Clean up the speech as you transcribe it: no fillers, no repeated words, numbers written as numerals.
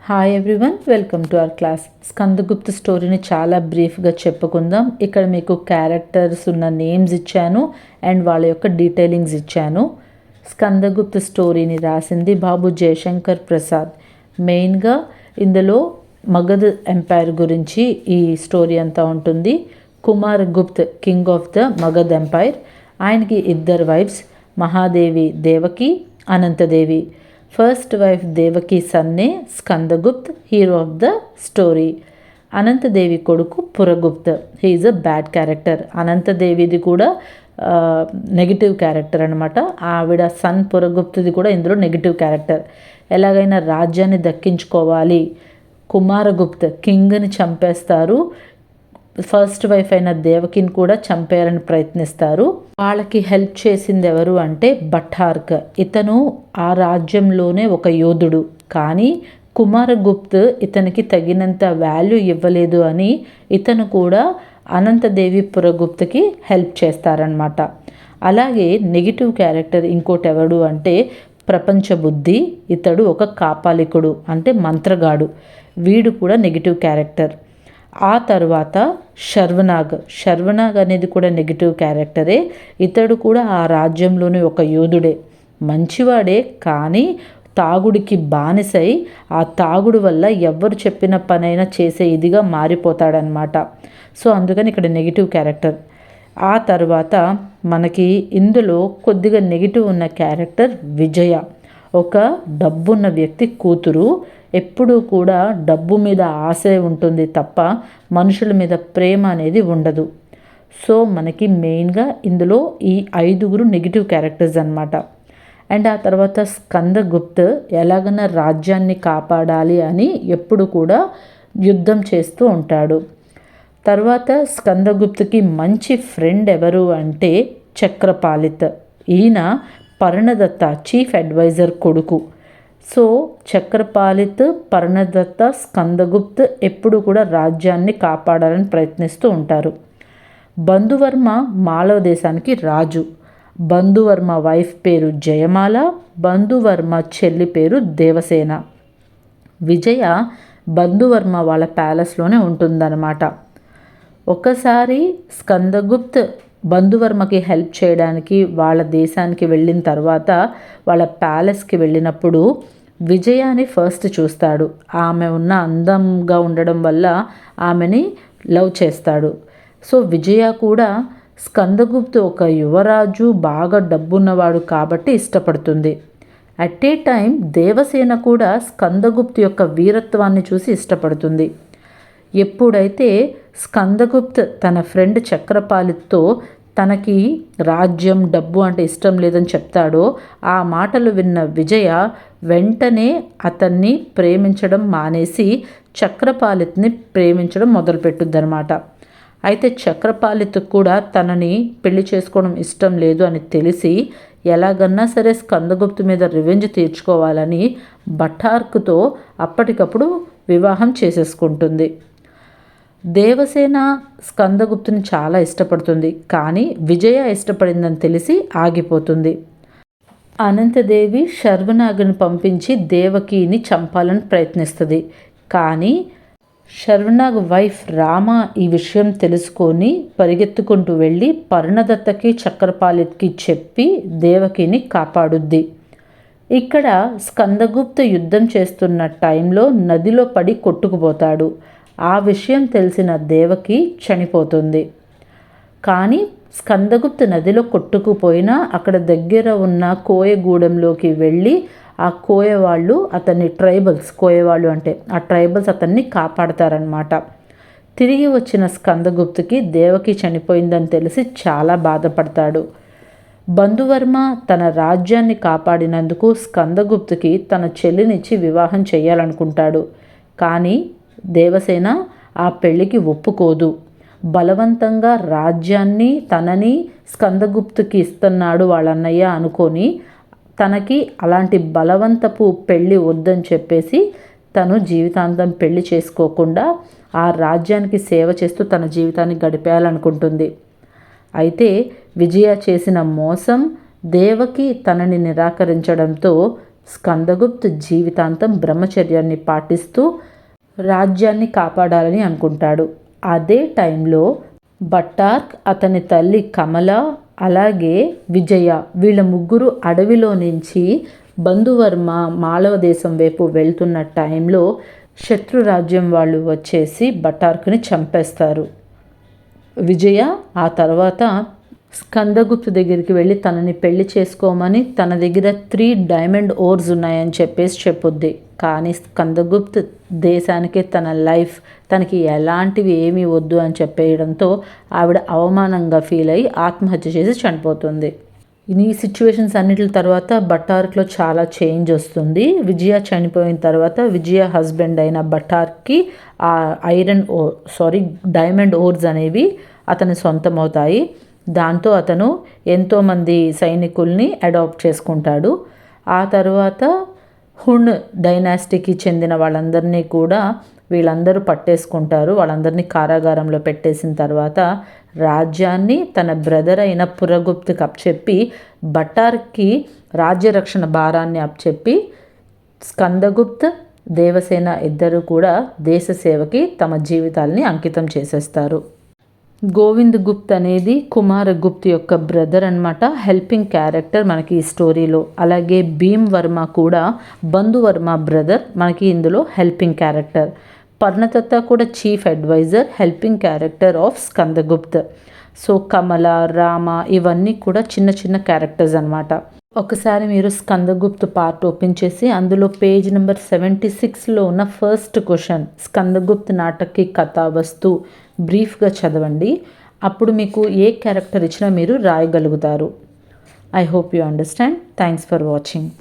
Hi everyone, welcome to our class. Skandagupta స్టోరీని చాలా బ్రీఫ్గా చెప్పుకుందాం. ఇక్కడ మీకు క్యారెక్టర్స్ ఉన్న నేమ్స్ ఇచ్చాను అండ్ వాళ్ళ యొక్క డీటెయిలింగ్స్ ఇచ్చాను. స్కందగుప్త స్టోరీని రాసింది బాబు జయశంకర్ ప్రసాద్. మెయిన్గా ఇందులో మగధ్ ఎంపైర్ గురించి ఈ స్టోరీ అంతా ఉంటుంది. Kumaragupt king of the Magadh empire. ఆయనకి ఇద్దరు wifes, Mahadevi Devaki, Anantadevi. First wife Devaki సన్నే Skandagupt, hero of the story. Anantadevi కొడుకు Puragupt, he is a bad character. అనంతదేవిది కూడా నెగిటివ్ క్యారెక్టర్ అనమాట. ఆవిడ సన్ పురగుప్తుది కూడా ఇందులో నెగిటివ్ క్యారెక్టర్. ఎలాగైనా రాజ్యాన్ని దక్కించుకోవాలి, కుమారగుప్త్ కింగ్ని చంపేస్తారు. ఫస్ట్ వైఫ్ అయిన దేవకిని కూడా చంపేయాలని ప్రయత్నిస్తారు. వాళ్ళకి హెల్ప్ చేసింది ఎవరు అంటే బఠార్క్. ఇతను ఆ రాజ్యంలోనే ఒక యోధుడు, కానీ కుమారగుప్త్ ఇతనికి తగినంత వాల్యూ ఇవ్వలేదు అని ఇతను కూడా అనంతదేవి పురగుప్త్కి హెల్ప్ చేస్తారనమాట. అలాగే నెగిటివ్ క్యారెక్టర్ ఇంకోటి ఎవడు అంటే ప్రపంచ బుద్ధి. ఇతడు ఒక కాపాలికుడు, అంటే మంత్రగాడు. వీడు కూడా నెగిటివ్ క్యారెక్టర్. ఆ తర్వాత శర్వనాగ్ అనేది కూడా నెగిటివ్ క్యారెక్టరే. ఇతడు కూడా ఆ రాజ్యంలోని ఒక యోధుడే, మంచివాడే, కానీ తాగుడికి బానిసై ఆ తాగుడు వల్ల ఎవరు చెప్పిన పనైనా చేసే ఇదిగా మారిపోతాడనమాట. సో అందుకని ఇక్కడ నెగిటివ్ క్యారెక్టర్. ఆ తర్వాత మనకి ఇందులో కొద్దిగా నెగిటివ్ ఉన్న క్యారెక్టర్ విజయ. ఒక డబ్బున్న వ్యక్తి కూతురు. ఎప్పుడూ కూడా డబ్బు మీద ఆశ ఉంటుంది తప్ప మనుషుల మీద ప్రేమ అనేది ఉండదు. సో మనకి మెయిన్గా ఇందులో ఈ 5 నెగిటివ్ క్యారెక్టర్స్ అన్నమాట. అండ్ ఆ తర్వాత స్కందగుప్త్ ఎలాగైనా రాజ్యాన్ని కాపాడాలి అని ఎప్పుడు కూడా యుద్ధం చేస్తూ ఉంటాడు. తర్వాత స్కందగుప్త్కి మంచి ఫ్రెండ్ ఎవరు అంటే చక్రపాలిత్. ఈయన పర్ణదత్త చీఫ్ అడ్వైజర్ కొడుకు. సో చక్రపాలిత్, పర్ణదత్త, స్కందగుప్త్ ఎప్పుడు కూడా రాజ్యాన్ని కాపాడాలని ప్రయత్నిస్తూ ఉంటారు. బంధువర్మ మాళవ దేశానికి రాజు. బంధువర్మ వైఫ్ పేరు జయమాల, బంధువర్మ చెల్లి పేరు దేవసేన. విజయ బంధువర్మ వాళ్ళ ప్యాలెస్లోనే ఉంటుందన్నమాట. ఒకసారి స్కందగుప్త్ బంధువర్మకి హెల్ప్ చేయడానికి వాళ్ళ దేశానికి వెళ్ళిన తర్వాత వాళ్ళ ప్యాలెస్కి వెళ్ళినప్పుడు విజయాని ఫస్ట్ చూస్తాడు. ఆమె అందంగా ఉండడం వల్ల ఆమెని లవ్ చేస్తాడు. సో విజయ కూడా స్కందగుప్తు ఒక యువరాజు, బాగా డబ్బున్నవాడు కాబట్టి ఇష్టపడుతుంది. అట్ ఏ టైం దేవసేన కూడా స్కందగుప్తు యొక్క వీరత్వాన్ని చూసి ఇష్టపడుతుంది. ఎప్పుడైతే స్కందగుప్త్ తన ఫ్రెండ్ చక్రపాలితో తనకి రాజ్యం, డబ్బు అంటే ఇష్టం లేదని చెప్తాడో, ఆ మాటలు విన్న విజయ వెంటనే అతన్ని ప్రేమించడం మానేసి చక్రపాలిత్ని ప్రేమించడం మొదలుపెట్టుద్దనమాట. అయితే చక్రపాలిత్ కూడా తనని పెళ్లి చేసుకోవడం ఇష్టం లేదు అని తెలిసి ఎలాగన్నా సరే స్కందగుప్తు మీద రివెంజ్ తీర్చుకోవాలని బఠార్క్తో అప్పటికప్పుడు వివాహం చేసేసుకుంటుంది. దేవసేన స్కందగుప్తుని చాలా ఇష్టపడుతుంది, కానీ విజయ ఇష్టపడిందని తెలిసి ఆగిపోతుంది. అనంతదేవి శర్వనాగ్ని పంపించి దేవకిని చంపాలని ప్రయత్నిస్తుంది. కానీ శర్వనాగ్ వైఫ్ రామ ఈ విషయం తెలుసుకొని పరిగెత్తుకుంటూ వెళ్ళి పర్ణదత్తకి, చక్రపాలిత్కి చెప్పి దేవకిని కాపాడుద్ది. ఇక్కడ స్కందగుప్త యుద్ధం చేస్తున్న టైంలో నదిలో పడి కొట్టుకుపోతాడు. ఆ విషయం తెలిసిన దేవకి చనిపోతుంది. కానీ స్కందగుప్త నదిలో కొట్టుకుపోయినా అక్కడ దగ్గర ఉన్న కోయగూడెంలోకి వెళ్ళి ఆ కోయవాళ్ళు అతన్ని కోయవాళ్ళు అంటే ఆ ట్రైబల్స్ అతన్ని కాపాడతారనమాట. తిరిగి వచ్చిన స్కందగుప్తుకి దేవకి చనిపోయిందని తెలిసి చాలా బాధపడతాడు. బంధువర్మ తన రాజ్యాన్ని కాపాడినందుకు స్కందగుప్తుకి తన చెల్లినిచ్చి వివాహం చేయాలనుకుంటాడు. కానీ దేవసేన ఆ పెళ్లికి ఒప్పుకోదు. బలవంతంగా రాజ్యాన్ని తనని స్కందగుప్తుకి ఇస్తున్నాడు వాళ్ళన్నయ్య అనుకొని తనకి అలాంటి బలవంతపు పెళ్ళి వద్దని చెప్పేసి తను జీవితాంతం పెళ్లి చేసుకోకుండా ఆ రాజ్యానికి సేవ చేస్తూ తన జీవితాన్ని గడిపేయాలనుకుంటుంది. అయితే విజయ చేసిన మోసం దేవకి తనని నిరాకరించడంతో స్కందగుప్త్ జీవితాంతం బ్రహ్మచర్యాన్ని పాటిస్తూ రాజ్యాన్ని కాపాడాలని అనుకుంటాడు. అదే టైంలో భట్టార్క్, అతని తల్లి కమల, అలాగే విజయ వీళ్ళ ముగ్గురు అడవిలో నుంచి బంధువర్మ మాళవ దేశం వైపు వెళ్తున్న టైంలో శత్రు రాజ్యం వాళ్ళు వచ్చేసి భట్టార్క్ని చంపేస్తారు. విజయ ఆ తర్వాత స్కందగుప్తు దగ్గరికి వెళ్ళి తనని పెళ్లి చేసుకోమని తన దగ్గర 3 డైమండ్ ఓర్స్ ఉన్నాయని చెప్పేసి చెప్పుద్ది. కానీ స్కందగుప్త్ దేశానికి తన లైఫ్, తనకి ఎలాంటివి ఏమీ వద్దు అని చెప్పేయడంతో ఆవిడ అవమానంగా ఫీల్ అయ్యి ఆత్మహత్య చేసి చనిపోతుంది. ఈ సిచ్యువేషన్స్ అన్నిటి తర్వాత భట్టార్క్లో చాలా చేంజ్ వస్తుంది. విజయ చనిపోయిన తర్వాత విజయ హస్బెండ్ అయిన భట్టార్క్కి ఆ డైమండ్ ఓర్స్ అనేవి అతని సొంతం అవుతాయి. దాంతో అతను ఎంతోమంది సైనికుల్ని అడాప్ట్ చేసుకుంటాడు. ఆ తర్వాత హున్ డైనాసిటీకి చెందిన వాళ్ళందరినీ కూడా వీళ్ళందరూ పట్టేసుకుంటారు. వాళ్ళందరినీ కారాగారంలో పెట్టేసిన తర్వాత రాజ్యాన్ని తన బ్రదర్ అయిన పురగుప్తుకి అప్పచెప్పి భట్టార్క్కి రాజ్యరక్షణ భారాన్ని అప్పచెప్పి స్కందగుప్త్, దేవసేన ఇద్దరు కూడా దేశ సేవకి తమ జీవితాలని అంకితం చేసేస్తారు. గోవింద్ గుప్త్ అనేది కుమారగుప్త్ యొక్క బ్రదర్ అనమాట, హెల్పింగ్ క్యారెక్టర్ మనకి ఈ స్టోరీలో. అలాగే భీమ్ వర్మ కూడా బంధువర్మ బ్రదర్, మనకి ఇందులో హెల్పింగ్ క్యారెక్టర్. పర్ణదత్త కూడా chief adviser, helping character of Skandagupt. So Kamala, Rama ఇవన్నీ కూడా చిన్న చిన్న క్యారెక్టర్స్ అనమాట. ఒకసారి మీరు స్కందగుప్త్ పార్ట్ ఓపెన్ చేసి అందులో పేజ్ నెంబర్ 76లో ఉన్న ఫస్ట్ క్వశ్చన్ స్కందగుప్త్ నాటక్కి కథావస్తు బ్రీఫ్గా చదవండి. అప్పుడు మీకు ఏ క్యారెక్టర్ ఇచ్చినా మీరు రాయగలుగుతారు. I hope you understand. Thanks for watching.